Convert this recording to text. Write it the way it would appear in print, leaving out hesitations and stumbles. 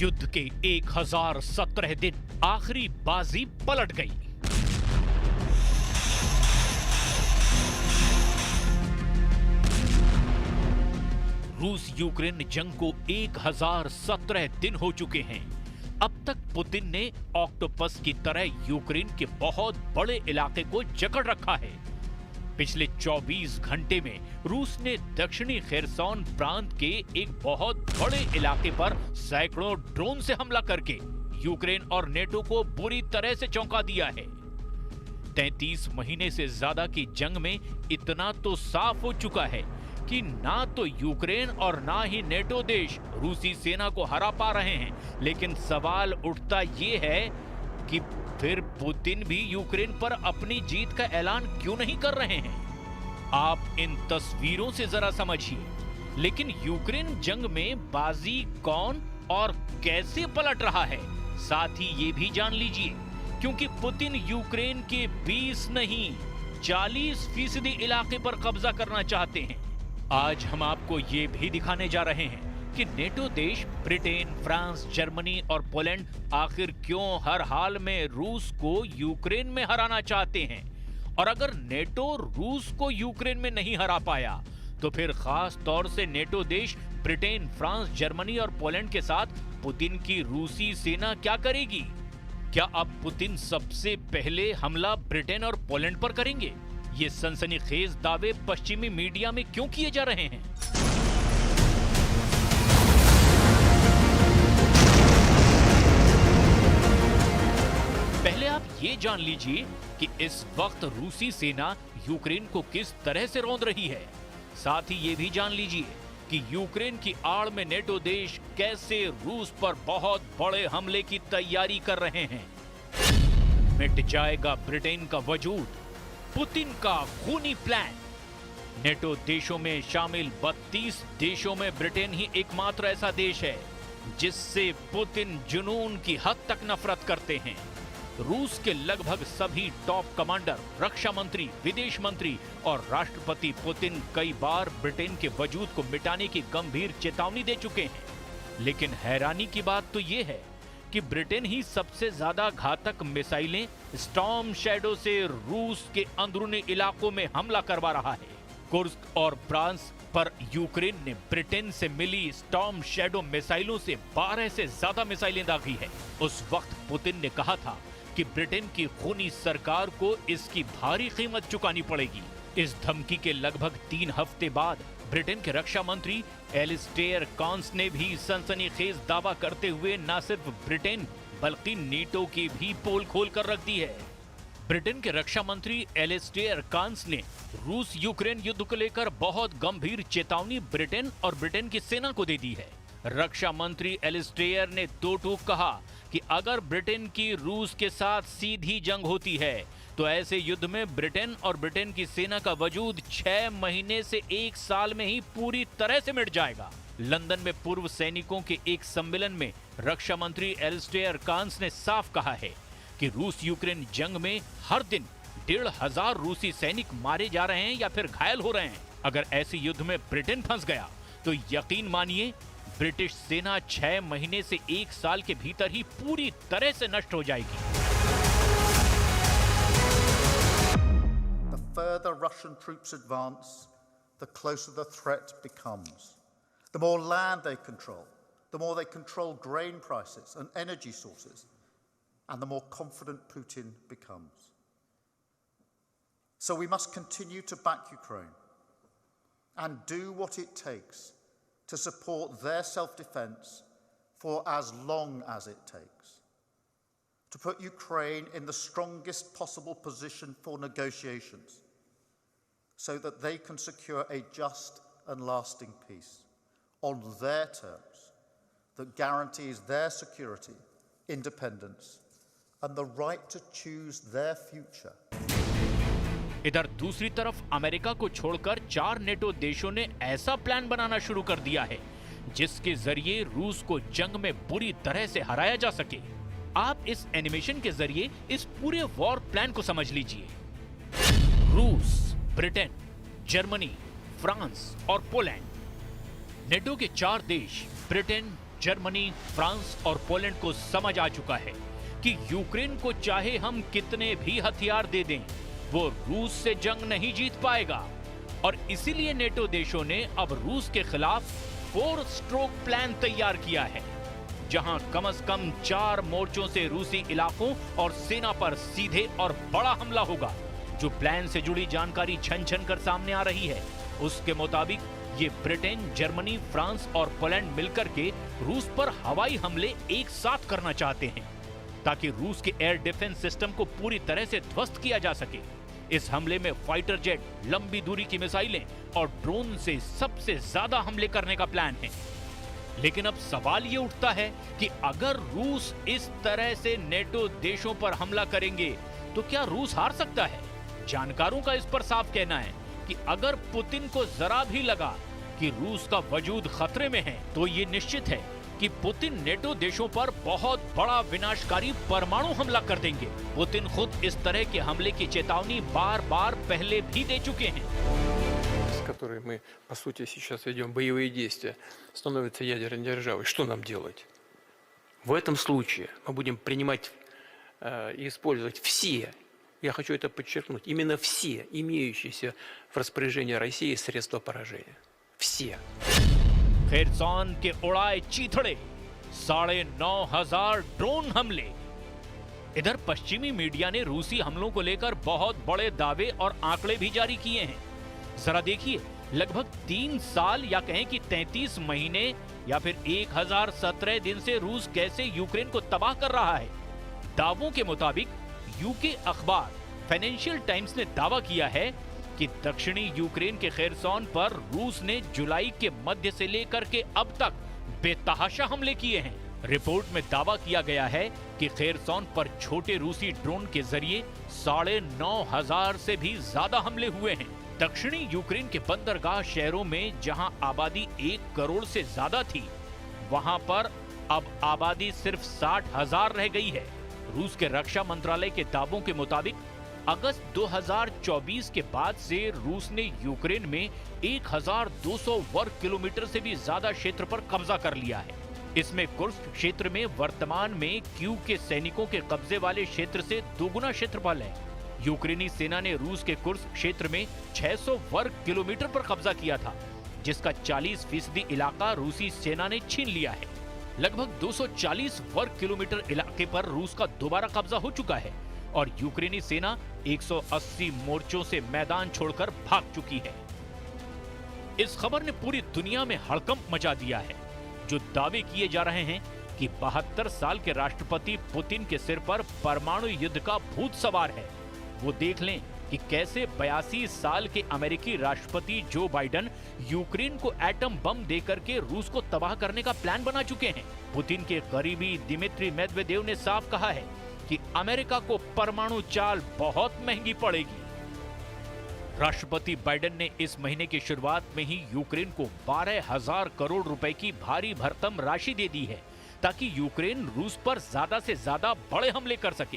युद्ध के 1017 दिन आखिरी बाजी पलट गई। रूस यूक्रेन जंग को 1017 दिन हो चुके हैं। अब तक पुतिन ने ऑक्टोपस की तरह यूक्रेन के बहुत बड़े इलाके को जकड़ रखा है। पिछले 24 घंटे में रूस ने दक्षिणी खेरसोन प्रांत के एक बहुत बड़े इलाके पर सैकड़ों ड्रोन से हमला करके यूक्रेन और नेटो को बुरी तरह से चौंका दिया है। 33 महीने से ज्यादा की जंग में इतना तो साफ हो चुका है कि ना तो यूक्रेन और ना ही नेटो देश रूसी सेना को हरा पा रहे हैं। लेकिन सवाल उठता यह है कि फिर पुतिन भी यूक्रेन पर अपनी जीत का ऐलान क्यों नहीं कर रहे हैं? आप इन तस्वीरों से जरा समझिए। लेकिन यूक्रेन जंग में बाजी कौन और कैसे पलट रहा है, साथ ही ये भी जान लीजिए, क्योंकि पुतिन यूक्रेन के 20 नहीं 40% इलाके पर कब्जा करना चाहते हैं। आज हम आपको ये भी दिखाने जा रहे हैं कि नेटो देश ब्रिटेन, फ्रांस, जर्मनी और पोलैंड आखिर क्यों हर हाल में रूस को यूक्रेन में हराना चाहते हैं। और अगर नेटो रूस को यूक्रेन में नहीं हरा पाया तो फिर खास तौर से नेटो देश ब्रिटेन, फ्रांस, जर्मनी और पोलैंड के साथ पुतिन की रूसी सेना क्या करेगी? क्या अब पुतिन सबसे पहले हमला ब्रिटेन और पोलैंड पर करेंगे? ये सनसनीखेज दावे पश्चिमी मीडिया में क्यों किए जा रहे हैं? पहले आप ये जान लीजिए कि इस वक्त रूसी सेना यूक्रेन को किस तरह से रौंद रही है। साथ ही ये भी जान लीजिए कि यूक्रेन की आड़ में नेटो देश कैसे रूस पर बहुत बड़े हमले की तैयारी कर रहे हैं। मिट जाएगा ब्रिटेन का वजूद, पुतिन का खूनी प्लान। नेटो देशों में शामिल 32 देशों में ब्रिटेन ही एकमात्र ऐसा देश है जिससे पुतिन जुनून की हद तक नफरत करते हैं। रूस के लगभग सभी टॉप कमांडर, रक्षा मंत्री, विदेश मंत्री और राष्ट्रपति पुतिन कई बार ब्रिटेन के वजूद को मिटाने की गंभीर चेतावनी दे चुके हैं। लेकिन हैरानी की बात तो यह है कि ब्रिटेन ही सबसे ज्यादा घातक मिसाइलें स्टॉर्म शैडो से रूस के अंदरूनी इलाकों में हमला करवा रहा है। कुर्स्क और ब्रांस पर यूक्रेन ने ब्रिटेन से मिली स्टॉर्म शैडो मिसाइलों से 12 से ज्यादा मिसाइलें दागी है। उस वक्त पुतिन ने कहा था कि ब्रिटेन की खूनी सरकार को इसकी भारी कीमत चुकानी पड़ेगी। इस धमकी के लगभग 3 हफ्ते बाद ब्रिटेन के रक्षा मंत्री एलिस्टेयर कॉन्स ने भी सनसनीखेज दावा करते हुए न सिर्फ ब्रिटेन बल्कि नेटो की भी पोल खोल कर रख दी है। ब्रिटेन के रक्षा मंत्री एलिस्टेयर कॉन्स ने रूस यूक्रेन युद्ध को लेकर बहुत गंभीर चेतावनी ब्रिटेन और ब्रिटेन की सेना को दे दी है। रक्षा मंत्री एलिस्टेयर ने दो टूक कहा कि अगर ब्रिटेन की रूस के साथ सीधी जंग होती है तो ऐसे युद्ध में ब्रिटेन और ब्रिटेन की सेना का वजूद 6 महीने से 1 साल में ही पूरी तरह से मिट जाएगा। लंदन में पूर्व सैनिकों के एक सम्मेलन में रक्षा मंत्री एलिस्टेयर कॉन्स ने साफ कहा है कि रूस यूक्रेन जंग में हर दिन 1500 रूसी सैनिक मारे जा रहे हैं या फिर घायल हो रहे हैं। अगर ऐसे युद्ध में ब्रिटेन फंस गया तो यकीन मानिए ब्रिटिश सेना 6 महीने से 1 साल के भीतर ही पूरी तरह से नष्ट हो जाएगी। The further Russian troops advance, the closer the threat becomes. The more land they control, the more they control grain prices and energy sources, and the more confident Putin becomes. So we must continue to back Ukraine and do what it takes to support their self-defense for as long as it takes, to put Ukraine in the strongest possible position for negotiations so that they can secure a just and lasting peace on their terms that guarantees their security, independence, and the right to choose their future. इधर दूसरी तरफ America को छोड़कर 4 NATO देशों ने ऐसा plan बनाना शुरू कर दिया है जिसके जरिए रूस को जंग में बुरी तरह से हराया जा सके। आप इस एनिमेशन के जरिए इस पूरे वॉर प्लान को समझ लीजिए। रूस, ब्रिटेन, जर्मनी, फ्रांस और पोलैंड, नेटो के 4 देश ब्रिटेन, जर्मनी, फ्रांस और पोलैंड को समझ आ चुका है कि यूक्रेन को चाहे हम कितने भी हथियार दे दें, वो रूस से जंग नहीं जीत पाएगा। और इसीलिए नेटो देशों ने अब रूस के खिलाफ 4 स्ट्रोक प्लान तैयार किया है, जहां कम से कम 4 मोर्चों से रूसी इलाकों और सेना पर सीधे और बड़ा हमला होगा। जो प्लान से जुड़ी जानकारी छन छन कर सामने आ रही है, उसके मुताबिक ये ब्रिटेन, जर्मनी, फ्रांस और पोलैंड मिलकर के रूस पर हवाई हमले एक साथ करना चाहते हैं, ताकि रूस के एयर डिफेंस सिस्टम को पूरी तरह से ध्वस्त किया जा सके। इस हमले में फाइटर जेट, लंबी दूरी की मिसाइलें और ड्रोन से सबसे ज्यादा हमले करने का प्लान है। लेकिन अब सवाल ये उठता है कि अगर रूस इस तरह से नेटो देशों पर हमला करेंगे तो क्या रूस हार सकता है? जानकारों का इस पर साफ कहना है कि अगर पुतिन को जरा भी लगा कि रूस का वजूद खतरे में है, तो ये निश्चित है कि पुतिन नेटो देशों पर बहुत बड़ा विनाशकारी परमाणु हमला कर देंगे। पुतिन खुद इस तरह के हमले की चेतावनी बार-बार पहले भी दे चुके हैं। С которой мы, по сути, сейчас ведем боевые действия, становится ядерной державой. Что нам делать? В этом случае мы будем принимать и использовать все, я хочу это подчеркнуть, именно все имеющиеся в распоряжении России средства поражения. Все. खेरसौन के उड़ाए चीथड़े, 9,500 ड्रोन हमले। इधर पश्चिमी मीडिया ने रूसी हमलों को लेकर बहुत बड़े दावे और आंकड़े भी जारी किए हैं। जरा देखिए, लगभग 3 साल या कहें कि 33 महीने या फिर 1017 दिन से रूस कैसे यूक्रेन को तबाह कर रहा है। दावों के मुताबिक यूके अखबार फाइनेंशियल टाइम्स ने दावा किया है कि दक्षिणी यूक्रेन के खेरसौन पर रूस ने जुलाई के मध्य से लेकर के अब तक बेतहाशा हमले किए हैं। रिपोर्ट में दावा किया गया है कि खेरसौन पर छोटे रूसी ड्रोन के जरिए 9,500 से भी ज्यादा हमले हुए हैं। दक्षिणी यूक्रेन के बंदरगाह शहरों में जहां आबादी 1 करोड़ से ज्यादा थी, वहां पर अब आबादी सिर्फ 60,000 रह गई है। रूस के रक्षा मंत्रालय के दावों के मुताबिक अगस्त 2024 के बाद से रूस ने यूक्रेन में 1,200 वर्ग किलोमीटर से भी ज्यादा क्षेत्र पर कब्जा कर लिया है। इसमें कुर्स्क क्षेत्र में वर्तमान में कीव के सैनिकों के कब्जे वाले क्षेत्र से दोगुना क्षेत्रफल है। यूक्रेनी सेना ने रूस के कुर्स्क क्षेत्र में 600 वर्ग किलोमीटर पर कब्जा किया था, जिसका 40% इलाका रूसी सेना ने छीन लिया है। लगभग 240 वर्ग किलोमीटर इलाके पर रूस का दोबारा कब्जा हो चुका है और यूक्रेनी सेना 180 मोर्चों से मैदान छोड़कर भाग चुकी है। इस खबर ने पूरी दुनिया में हड़कंप मचा दिया है। जो दावे किए जा रहे हैं कि 72 साल के राष्ट्रपति पुतिन के सिर पर परमाणु युद्ध का भूत सवार है, वो देख लें कि कैसे 82 साल के अमेरिकी राष्ट्रपति जो बाइडेन यूक्रेन को एटम बम देकर के रूस को तबाह करने का प्लान बना चुके हैं। पुतिन के करीबी दिमित्री मेदवेदेव ने साफ कहा है कि अमेरिका को परमाणु चाल बहुत महंगी पड़ेगी। राष्ट्रपति बाइडेन ने इस महीने की शुरुआत में ही यूक्रेन को 12,000 करोड़ रुपए की भारी भरकम राशि दे दी है, ताकि यूक्रेन रूस पर ज्यादा से ज्यादा बड़े हमले कर सके।